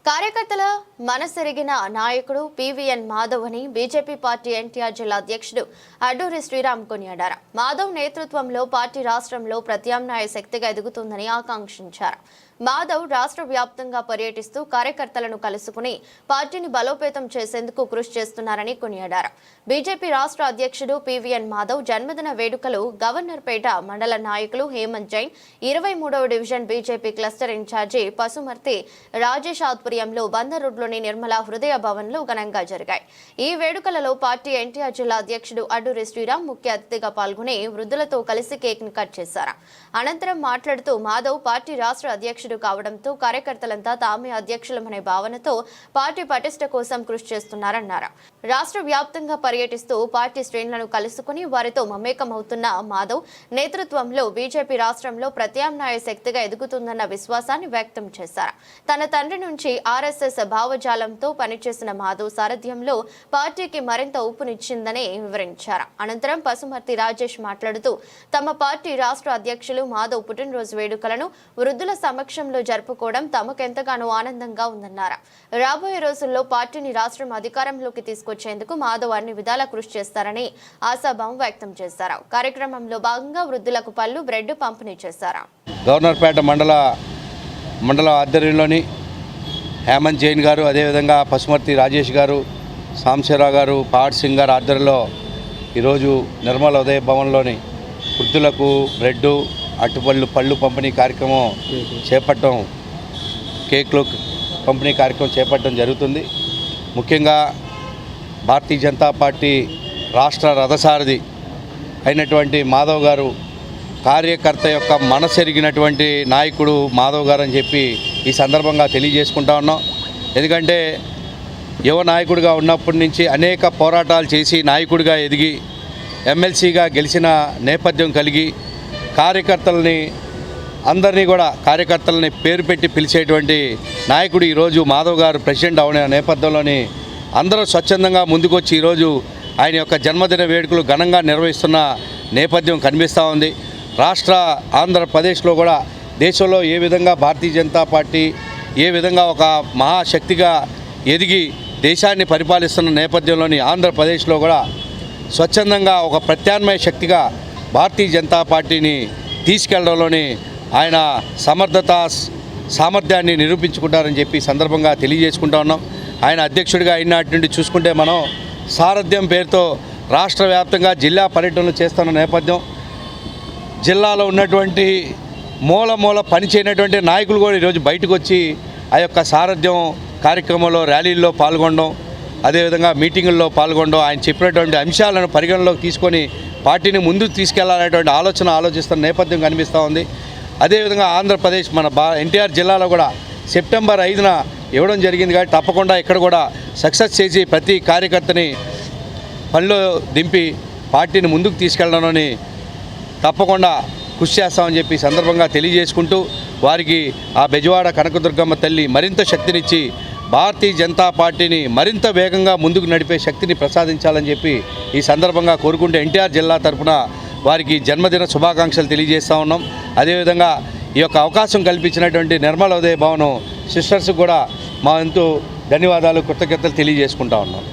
కార్యకర్తల మనసెరిగిన నాయకుడు పీవీఎన్ మాధవ్ అని బీజేపీ పార్టీ ఎన్టీఆర్ జిల్లా అధ్యక్షుడు అడ్డూరి శ్రీరామ్ కొనియాడారు. మాధవ్ నేతృత్వంలో పార్టీ రాష్ట్రంలో ప్రత్యామ్నాయ శక్తిగా ఎదుగుతుందని ఆకాంక్షించారు. మాధవ్ రాష్ట్ర వ్యాప్తంగా పర్యటిస్తూ కార్యకర్తలను కలుసుకుని పార్టీని బలోపేతం చేసేందుకు కృషి చేస్తున్నారని కొనియాడారు. బీజేపీ రాష్ట్ర అధ్యక్షుడు పీవీఎన్ మాధవ్ జన్మదిన వేడుకలు గవర్నర్పేట మండల నాయకులు హేమంత్ జైన్, 23వ division BJP cluster incharge Pasumarthi Rajesh ఆధ్వర్యంలో బందరుడ్లోని నిర్మల హృదయ భవన్లో ఘనంగా జరిగాయి. ఈ వేడుకలలో పార్టీ ఎన్టీఆర్ జిల్లా అధ్యక్షుడు అడ్డూరి శ్రీరామ్ ముఖ్య అతిథిగా పాల్గొని వృద్ధులతో కలిసి కేక్ ని కట్ చేశారు. అనంతరం మాట్లాడుతూ మాధవ్ పార్టీ రాష్ట్ర అధ్యక్షుడు కావడంతో కార్యకర్తలంతా తామే అధ్యక్షులమనే భావనతో పార్టీ పటిష్ట కోసం కృషి చేస్తున్నారన్నారు. రాష్ట్ర వ్యాప్తంగా పర్యటిస్తూ పార్టీ శ్రేణులను కలుసుకుని వారితో మమేకమవుతున్న మాధవ్ నేతృత్వంలో బీజేపీ రాష్ట్రంలో ప్రత్యామ్నాయ శక్తిగా ఎదుగుతుందన్న విశ్వాసాన్ని వ్యక్తం చేశారు. తన తండ్రి నుంచి ఆర్ఎస్ఎస్ భావజాలంతో పనిచేసిన మాధవ్ సారథ్యంలో పార్టీకి మరింత ఊపునిచ్చిందని వివరించారు. అనంతరం పసుమర్తి రాజేష్ మాట్లాడుతూ తమ పార్టీ రాష్ట్ర అధ్యక్షులు మాధవ్ పుట్టినరోజు వేడుకలను వృద్ధుల సమక్షంలో జరుపుకోవడం తమకెంతగానో ఆనందంగా ఉందన్నారు. రాబోయే రోజుల్లో పార్టీని రాష్ట్రం అధికారంలోకి తీసుకొచ్చేందుకు మాధవ్ అన్ని విధాలా కృషి చేస్తారని ఆశాభావం వ్యక్తం చేశారు. కార్యక్రమంలో భాగంగా వృద్ధులకు పళ్ళు, బ్రెడ్ పంపిణీ చేశారు. గవర్నర్పేట మండల ఆధ్వర్యంలోని హేమంత్ జైన్ గారు, అదేవిధంగా పసుమర్తి రాజేష్ గారు, సాంశరావు గారు, పహాడ్ సింగ్ గారు ఆధ్వర్యంలో ఈరోజు నిర్మల ఉదయ భవన్లోని వృద్ధులకు బ్రెడ్డు, పళ్ళు పంపిణీ కార్యక్రమం చేపట్టడం, కేక్లు పంపిణీ కార్యక్రమం చేపట్టడం జరుగుతుంది. ముఖ్యంగా భారతీయ జనతా పార్టీ రాష్ట్ర రథసారథి అయినటువంటి మాధవ్ గారు కార్యకర్త యొక్క మనసెరిగినటువంటి నాయకుడు మాధవ్ గారు అని చెప్పి ఈ సందర్భంగా తెలియజేసుకుంటా ఉన్నాం. ఎందుకంటే యువ నాయకుడిగా ఉన్నప్పటి నుంచి అనేక పోరాటాలు చేసి నాయకుడిగా ఎదిగి ఎమ్మెల్సీగా గెలిచిన నేపథ్యం కలిగి కార్యకర్తలని పేరు పెట్టి పిలిచేటువంటి నాయకుడు ఈరోజు మాధవ్ గారు ప్రెసిడెంట్ అవనే నేపథ్యంలోని అందరూ స్వచ్ఛందంగా ముందుకొచ్చి ఈరోజు ఆయన యొక్క జన్మదిన వేడుకలు ఘనంగా నిర్వహిస్తున్న నేపథ్యం కనిపిస్తూ ఉంది. రాష్ట్ర ఆంధ్రప్రదేశ్లో కూడా దేశంలో ఏ విధంగా భారతీయ జనతా పార్టీ ఏ విధంగా ఒక మహాశక్తిగా ఎదిగి దేశాన్ని పరిపాలిస్తున్న నేపథ్యంలోని ఆంధ్రప్రదేశ్లో కూడా స్వచ్ఛందంగా ఒక ప్రత్యామ్నాయ శక్తిగా భారతీయ జనతా పార్టీని తీసుకెళ్లడంలోని ఆయన సామర్థ్యాన్ని నిరూపించుకుంటారని చెప్పి సందర్భంగా తెలియజేసుకుంటా ఉన్నాం. ఆయన అధ్యక్షుడిగా అయినాటి నుండి చూసుకుంటే మనం సారథ్యం పేరుతో రాష్ట్ర వ్యాప్తంగా జిల్లా పర్యటనలు చేస్తున్న నేపథ్యం, జిల్లాలో ఉన్నటువంటి మూల పనిచేయనటువంటి నాయకులు కూడా ఈరోజు బయటకు వచ్చి ఆ యొక్క సారథ్యం కార్యక్రమంలో ర్యాలీల్లో పాల్గొనడం, అదేవిధంగా మీటింగుల్లో పాల్గొనడం, ఆయన చెప్పినటువంటి అంశాలను పరిగణలోకి తీసుకొని పార్టీని ముందుకు తీసుకెళ్లాలనేటువంటి ఆలోచిస్తున్న నేపథ్యం కనిపిస్తూ ఉంది. అదేవిధంగా ఆంధ్రప్రదేశ్ మన ఎన్టీఆర్ జిల్లాలో కూడా సెప్టెంబర్ 5న ఇవ్వడం జరిగింది. కాబట్టి తప్పకుండా ఇక్కడ కూడా సక్సెస్ చేసి ప్రతి కార్యకర్తని పనిలో దింపి పార్టీని ముందుకు తీసుకెళ్లడాన్ని తప్పకుండా కృషి చేస్తామని చెప్పి సందర్భంగా తెలియజేసుకుంటూ వారికి ఆ బెజవాడ కనకదుర్గమ్మ తల్లి మరింత శక్తినిచ్చి భారతీయ జనతా పార్టీని మరింత వేగంగా ముందుకు నడిపే శక్తిని ప్రసాదించాలని చెప్పి ఈ సందర్భంగా కోరుకుంటూ ఎన్టీఆర్ జిల్లా తరఫున వారికి జన్మదిన శుభాకాంక్షలు తెలియజేస్తూ ఉన్నాం. అదేవిధంగా ఈ యొక్క అవకాశం కల్పించినటువంటి నిర్మల ఉదయ భవనం సిస్టర్స్ కూడా మా ఎంతో ధన్యవాదాలు, కృతజ్ఞతలు తెలియజేసుకుంటా ఉన్నాం.